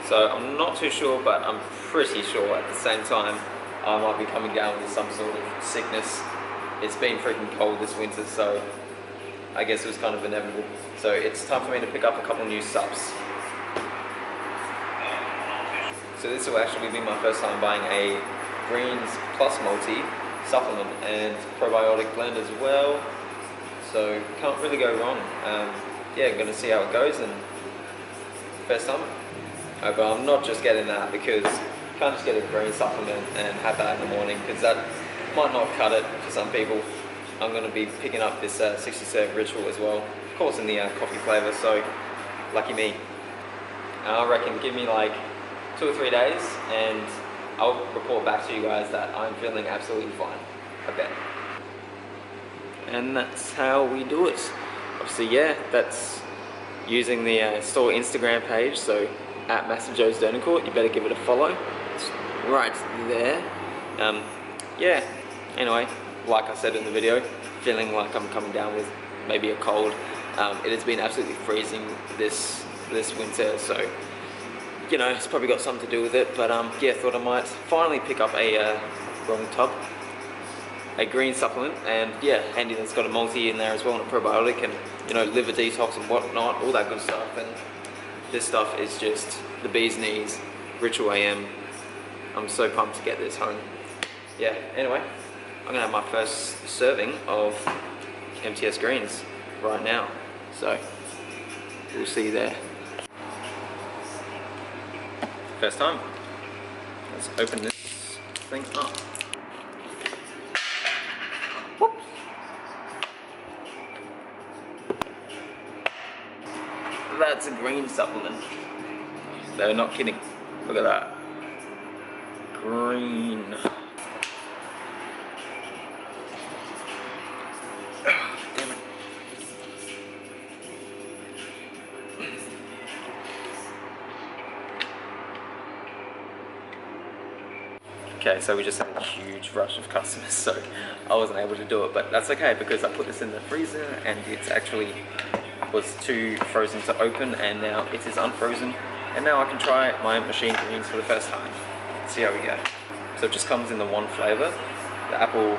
So I'm not too sure, but I'm pretty sure at the same time I might be coming down with some sort of sickness. It's been freaking cold this winter, so I guess it was kind of inevitable. So it's time for me to pick up a couple new SUPPS. So this will actually be my first time buying a Greens Plus Multi supplement and probiotic blend as well. So can't really go wrong. Yeah, I'm gonna see how it goes, and first time. But I'm not just getting that because you can't just get a green supplement and have that in the morning, because that might not cut it for some people. I'm going to be picking up this 60 serve ritual as well, of course in the coffee flavour, so lucky me. I reckon give me like 2 or 3 days and I'll report back to you guys that I'm feeling absolutely fine. I bet. And that's how we do it. Obviously, yeah, that's using the store Instagram page, so at MassiveJoes Court. You better give it a follow. It's right there. Yeah, anyway, like I said in the video, feeling like I'm coming down with maybe a cold. It has been absolutely freezing this winter, so you know, it's probably got something to do with it. But yeah, thought I might finally pick up a green supplement, and yeah, handy that's got a multi in there as well, and a probiotic, and you know, liver detox and whatnot, all that good stuff. And this stuff is just the bee's knees. Ritual AM. I'm so pumped to get this home. Yeah, anyway, I'm gonna have my first serving of MTS greens right now, so we'll see you there. First time. Let's open this thing up. Whoop. That's a green supplement. They're not kidding. Look at that. Green. Damn it. Okay, so we just had a huge rush of customers, so I wasn't able to do it, but that's okay because I put this in the freezer and it's actually was too frozen to open, and now it is unfrozen, and now I can try my machine greens for the first time. Let's see how we go. So it just comes in the one flavor, the apple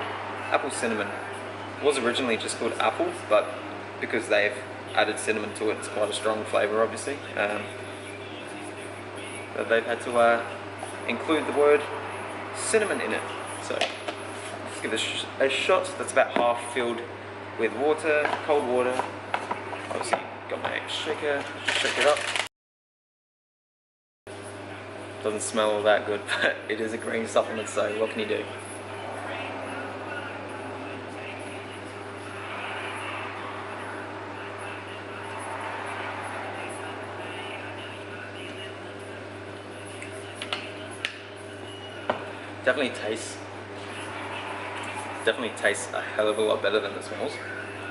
cinnamon. It was originally just called apple, but because they've added cinnamon to it, it's quite a strong flavor, obviously. But they've had to include the word cinnamon in it. So let's give this a shot. That's about half filled with water, cold water. Obviously got my shaker, shake it up. Doesn't smell all that good, but it is a green supplement, so what can you do? Definitely tastes a hell of a lot better than it smells.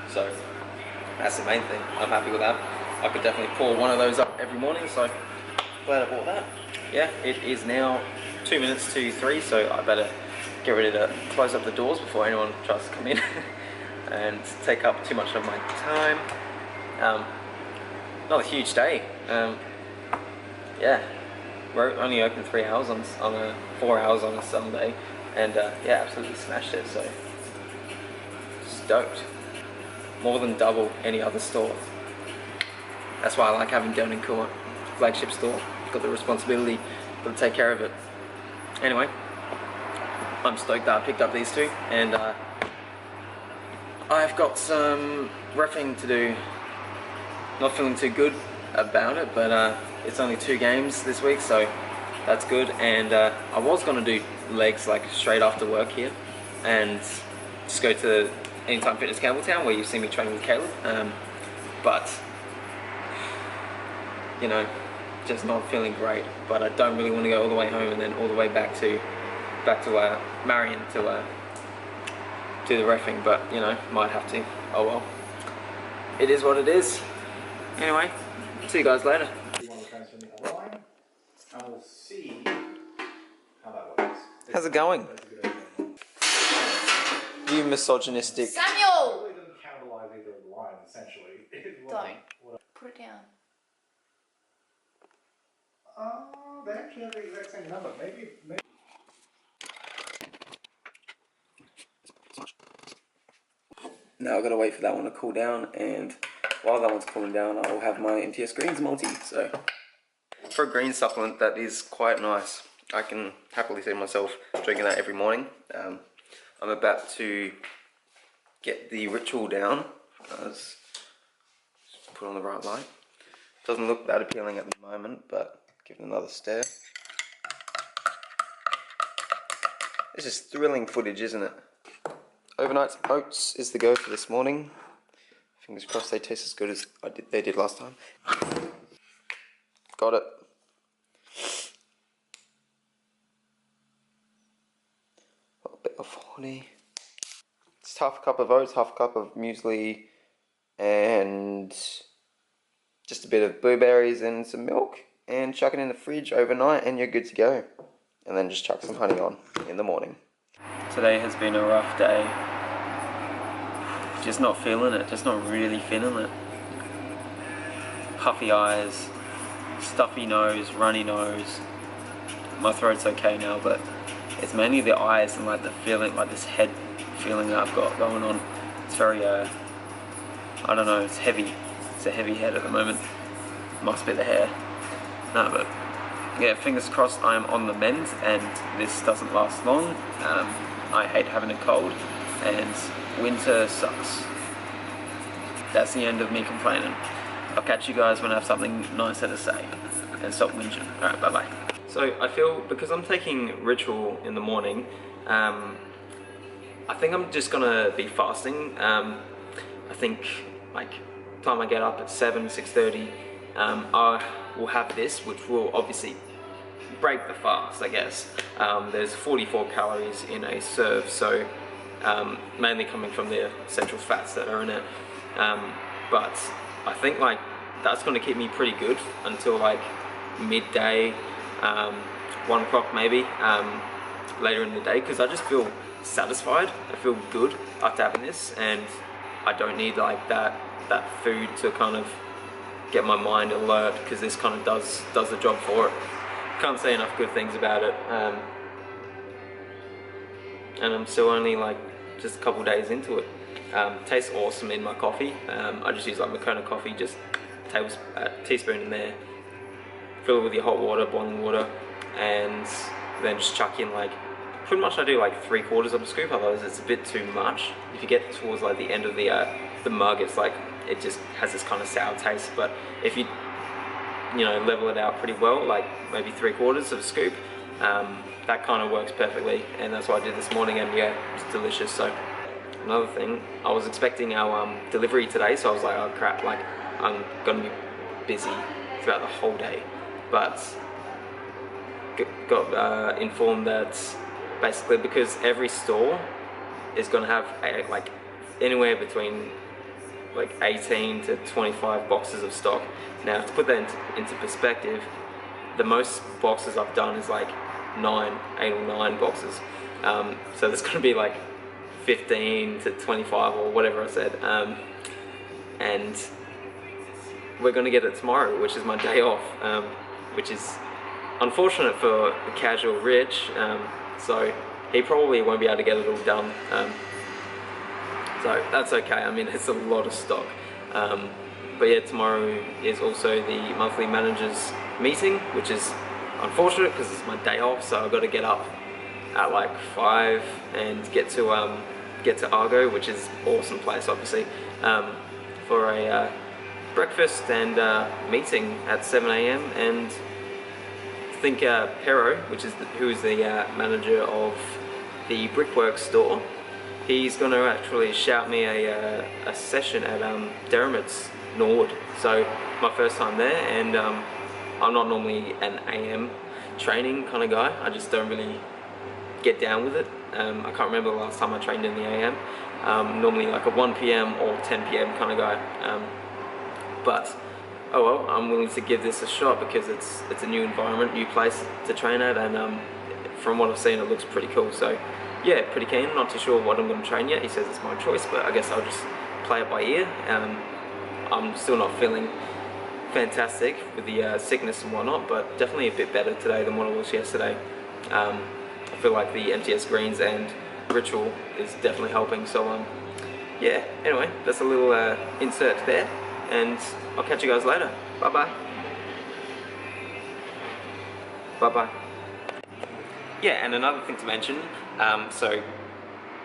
So that's the main thing. I'm happy with that. I could definitely pour one of those up every morning, so glad I bought that. Yeah, it is now 2 minutes to 3, so I better get ready to close up the doors before anyone tries to come in and take up too much of my time. Not a huge day. Yeah, we're only open 3 hours on 4 hours on a Sunday, and yeah, absolutely smashed it. So stoked. More than double any other store. That's why I like having Down in Court, flagship store. Got the responsibility, got to take care of it. Anyway, I'm stoked that I picked up these two, and I've got some reffing to do. Not feeling too good about it, but it's only 2 games this week, so that's good. And I was gonna do legs like straight after work here, and just go to Anytime Fitness Campbelltown, where you see me training with Caleb. But you know, just not feeling great. But I don't really want to go all the way home and then all the way back to Marion to do the reffing. But you know, might have to. Oh well. It is what it is. Anyway, see you guys later. You want to transfer the other line, and we'll see how that works. How's it going? You misogynistic. Samuel! It doesn't cannibalize either of the lines, essentially. Don't. Put it down. they actually have the exact same number. Maybe. Now I've got to wait for that one to cool down, and while that one's cooling down, I'll have my MTS Greens multi. So for a green supplement, that is quite nice. I can happily see myself drinking that every morning. I'm about to get the ritual down. Let's put on the right light. Doesn't look that appealing at the moment, but give it another stare. This is thrilling footage, isn't it? Overnight oats is the go for this morning. Fingers crossed they taste as good as they did last time. Got it. A bit of honey. It's half a cup of oats, half a cup of muesli, and just a bit of blueberries and some milk, and chuck it in the fridge overnight and you're good to go. And then just chuck some honey on in the morning. Today has been a rough day. Just not feeling it, just not really feeling it. Puffy eyes, stuffy nose, runny nose. My throat's okay now, but it's mainly the eyes and like the feeling, like this head feeling that I've got going on. It's very, I don't know, it's heavy. It's a heavy head at the moment. Must be the hair. No, but yeah, fingers crossed I'm on the mend and this doesn't last long. I hate having a cold and winter sucks. That's the end of me complaining. I'll catch you guys when I have something nicer to say. And stop whinging. Alright, bye bye. So I feel, because I'm taking ritual in the morning, I think I'm just gonna be fasting. I think like time I get up at 6:30, I will have this, which will obviously break the fast, I guess. There's 44 calories in a serve, so mainly coming from the essential fats that are in it. But I think like that's going to keep me pretty good until like midday, 1 o'clock maybe, later in the day, because I just feel satisfied. I feel good after having this, and I don't need like that food to kind of get my mind alert, because this kind of does the job for it. Can't say enough good things about it, and I'm still only like just a couple days into it. Tastes awesome in my coffee. I just use like Makona coffee, just teaspoon in there, fill it with your hot water, boiling water, and then just chuck in like, pretty much I do like 3/4 of a scoop, otherwise it's a bit too much. If you get towards like the end of the mug, it's like, it just has this kind of sour taste. But if you know, level it out pretty well, like maybe 3/4 of a scoop, that kind of works perfectly, and that's what I did this morning, and yeah, it's delicious. So another thing, I was expecting our delivery today, so I was like, oh crap, like I'm gonna be busy throughout the whole day, but got informed that basically, because every store is gonna have like anywhere between like 18 to 25 boxes of stock. Now, to put that into perspective, the most boxes I've done is like 8 or 9 boxes. So there's going to be like 15 to 25 or whatever I said. And we're going to get it tomorrow, which is my day off, which is unfortunate for the casual Rich. So he probably won't be able to get it all done. So that's okay. I mean, it's a lot of stock. But yeah, tomorrow is also the monthly managers meeting, which is unfortunate because it's my day off. So I've got to get up at like 5 and get to Argo, which is an awesome place, obviously, for a breakfast and meeting at 7 AM. And I think Pero, who is the manager of the Brickworks store, he's going to actually shout me a session at Derrimut's Norwood. So my first time there, and I'm not normally an AM training kind of guy. I just don't really get down with it. I can't remember the last time I trained in the AM. Normally like a 1 PM or 10 PM kind of guy. But oh well, I'm willing to give this a shot because it's a new environment, new place to train at, and from what I've seen, it looks pretty cool. So yeah, pretty keen. Not too sure what I'm going to train yet. He says it's my choice, but I guess I'll just play it by ear. I'm still not feeling fantastic with the sickness and whatnot, but definitely a bit better today than what it was yesterday. I feel like the MTS greens and ritual is definitely helping. So yeah, anyway, that's a little insert there, and I'll catch you guys later. Bye bye. Bye bye. Yeah, and another thing to mention, so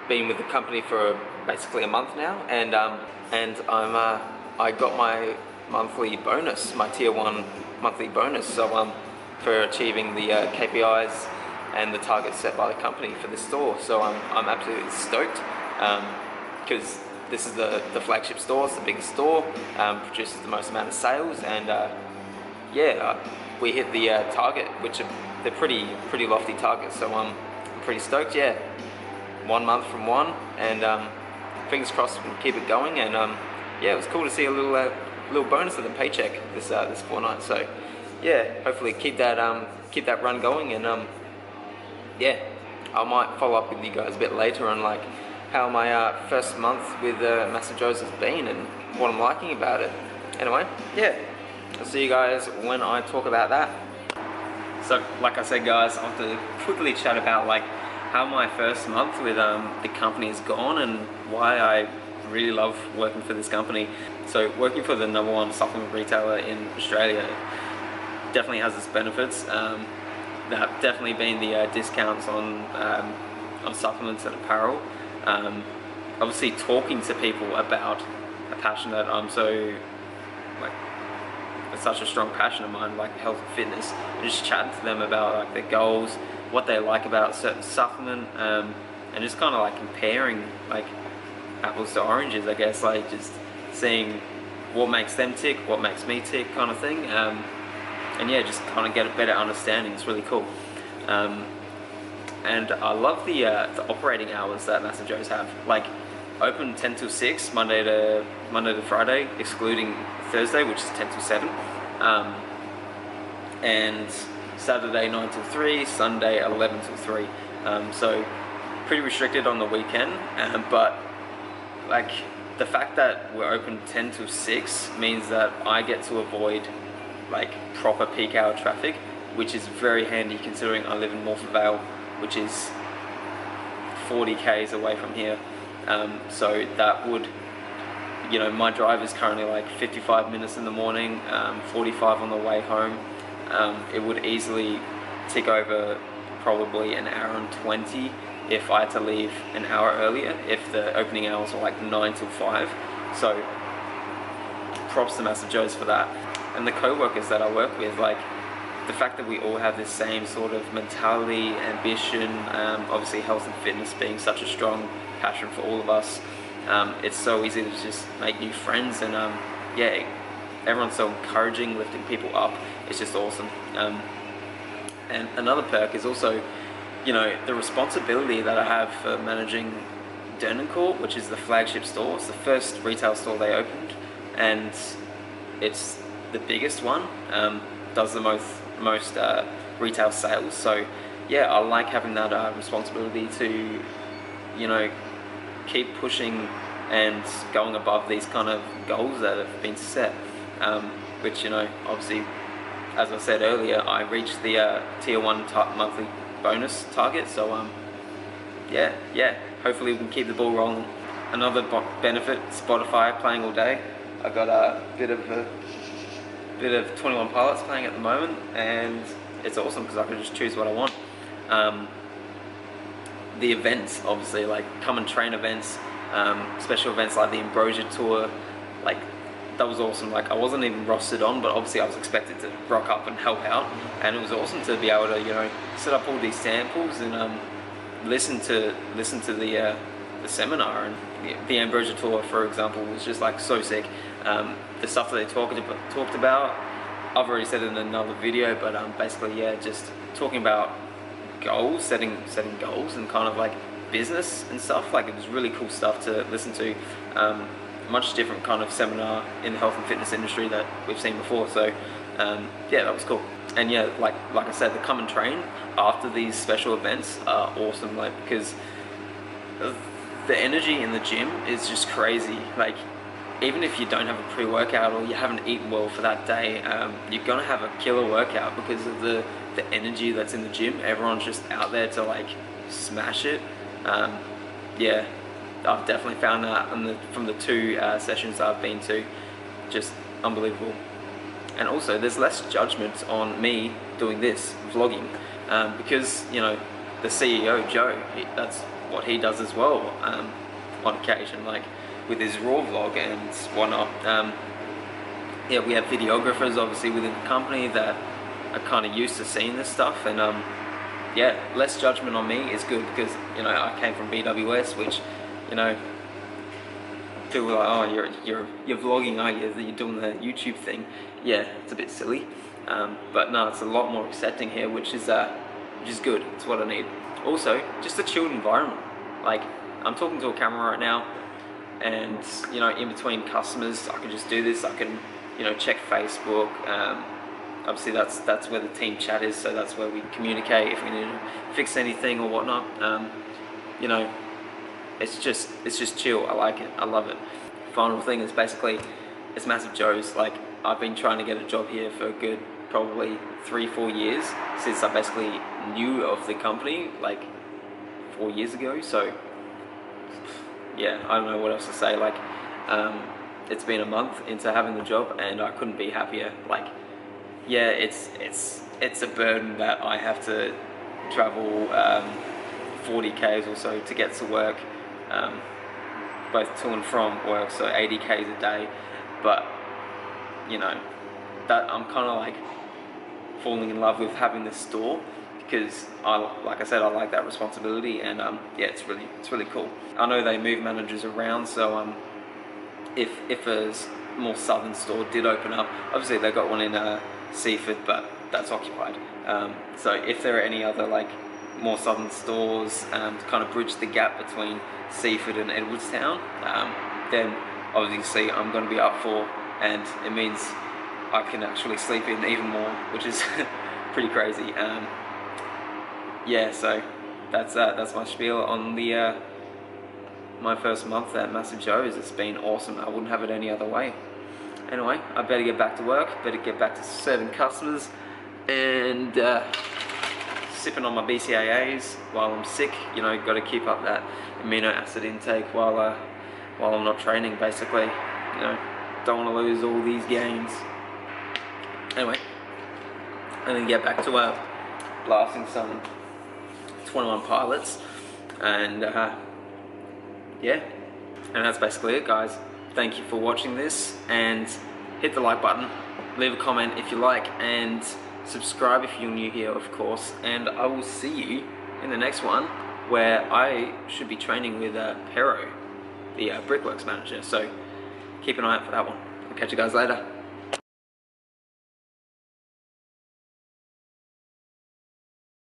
been with the company for basically a month now, and I got my monthly bonus, my tier 1 monthly bonus, so for achieving the KPIs and the targets set by the company for the store. So I'm absolutely stoked, because this is the flagship store. It's the biggest store, produces the most amount of sales, and yeah, we hit the target, which they're pretty lofty targets. So I'm pretty stoked. Yeah, 1 month from one, and fingers crossed we can keep it going. And yeah, it was cool to see a little bonus of the paycheck this fortnight. So yeah, hopefully keep that run going, and yeah, I might follow up with you guys a bit later on like how my first month with MassiveJoes has been and what I'm liking about it. Anyway, yeah, I'll see you guys when I talk about that. So like I said, guys, I want to quickly chat about like how my first month with the company has gone and why I really love working for this company. So working for the #1 supplement retailer in Australia definitely has its benefits. There have definitely been the discounts on supplements and apparel. Obviously talking to people about a passion that I'm so like, it's such a strong passion of mine, like health and fitness, and just chatting to them about like their goals, what they like about a certain supplement, and just kind of like comparing like apples to oranges, I guess, like just seeing what makes them tick, what makes me tick, kind of thing. And yeah, just kind of get a better understanding. It's really cool. And I love the operating hours that MassiveJoes have. Like open 10 till 6, Monday to Friday, excluding Thursday, which is 10 till 7. And Saturday 9 till 3, Sunday 11 till 3. So pretty restricted on the weekend, but like the fact that we're open 10 till 6 means that I get to avoid like proper peak hour traffic, which is very handy considering I live in Morpeth Vale, which is 40 k's away from here. So that would, you know, my drive is currently like 55 minutes in the morning, 45 on the way home. It would easily tick over probably an hour and 20 if I had to leave an hour earlier, if the opening hours were like 9 till 5. So props to MassiveJoes for that. And the co-workers that I work with, like the fact that we all have this same sort of mentality, ambition, obviously health and fitness being such a strong passion for all of us, it's so easy to just make new friends, and yeah, everyone's so encouraging, lifting people up. It's just awesome. And another perk is also, you know, the responsibility that I have for managing Court, which is the flagship store. It's the first retail store they opened, and it's the biggest one, does the most retail sales. So yeah, I like having that responsibility to, you know, keep pushing and going above these kind of goals that have been set, which, you know, obviously, as I said earlier, I reached the tier 1 monthly bonus target. So yeah, hopefully we can keep the ball rolling. Another benefit, Spotify playing all day. I got a bit of 21 Pilots playing at the moment, and it's awesome because I can just choose what I want. The events, obviously, like come and train events, special events like the Ambrosia Tour, like that was awesome. Like I wasn't even rostered on, but obviously I was expected to rock up and help out, and it was awesome to be able to, you know, set up all these samples and listen to the seminar. And the Ambrosia Tour, for example, was just like so sick. The stuff that they talked about, I've already said in another video, but basically, yeah, just talking about goals, setting goals, and kind of like business and stuff. Like it was really cool stuff to listen to. Much different kind of seminar in the health and fitness industry that we've seen before. So yeah, that was cool. And yeah, like I said, the come and train after these special events are awesome. Like because the energy in the gym is just crazy. Like even if you don't have a pre-workout or you haven't eaten well for that day, you're gonna have a killer workout because of the energy that's in the gym. Everyone's just out there to like smash it. Yeah, I've definitely found that from the 2 sessions I've been to, just unbelievable. And also there's less judgment on me doing this, vlogging, because, you know, the CEO, Joe, that's what he does as well, on occasion, like with his raw vlog and whatnot. Yeah, we have videographers obviously within the company that are kind of used to seeing this stuff, and yeah, less judgment on me is good because, you know, I came from BWS, which, you know, people were like, oh, you're vlogging, aren't you? You're doing the YouTube thing. Yeah, it's a bit silly, but no, it's a lot more accepting here, which is good. It's what I need. Also, just a chilled environment. Like, I'm talking to a camera right now, and, you know, in between customers, I can just do this. I can, you know, check Facebook. Obviously, that's where the team chat is, so that's where we communicate if we need to fix anything or whatnot. You know, it's just chill. I like it. I love it. Final thing is basically, it's MassiveJoes. Like, I've been trying to get a job here for a good probably 3-4 years since I basically knew of the company, like 4 years ago. So yeah, I don't know what else to say. Like, it's been a month into having the job and I couldn't be happier. Like, yeah, it's a burden that I have to travel 40 k's or so to get to work, both to and from work, so 80 k's a day. But, you know, that I'm kind of like falling in love with having this store because like I said, I like that responsibility, and yeah, it's really cool. I know they move managers around, so if a more southern store did open up, obviously they got one in Seaford, but that's occupied. So if there are any other like more southern stores to kind of bridge the gap between Seaford and Edwardstown, then obviously I'm going to be up for, and it means I can actually sleep in even more, which is pretty crazy. Yeah, so that's my spiel on the my first month at MassiveJoes. It's been awesome. I wouldn't have it any other way. Anyway, I better get back to work, better get back to serving customers, and sipping on my BCAAs while I'm sick. You know, got to keep up that amino acid intake while I'm not training, basically. You know, don't want to lose all these gains. Anyway, and then get back to blasting some 21 Pilots, and yeah, and that's basically it, guys. Thank you for watching this, and hit the like button, leave a comment if you like, and subscribe if you're new here, of course. And I will see you in the next one, where I should be training with Pero, the Brickworks manager. So keep an eye out for that one. I'll catch you guys later.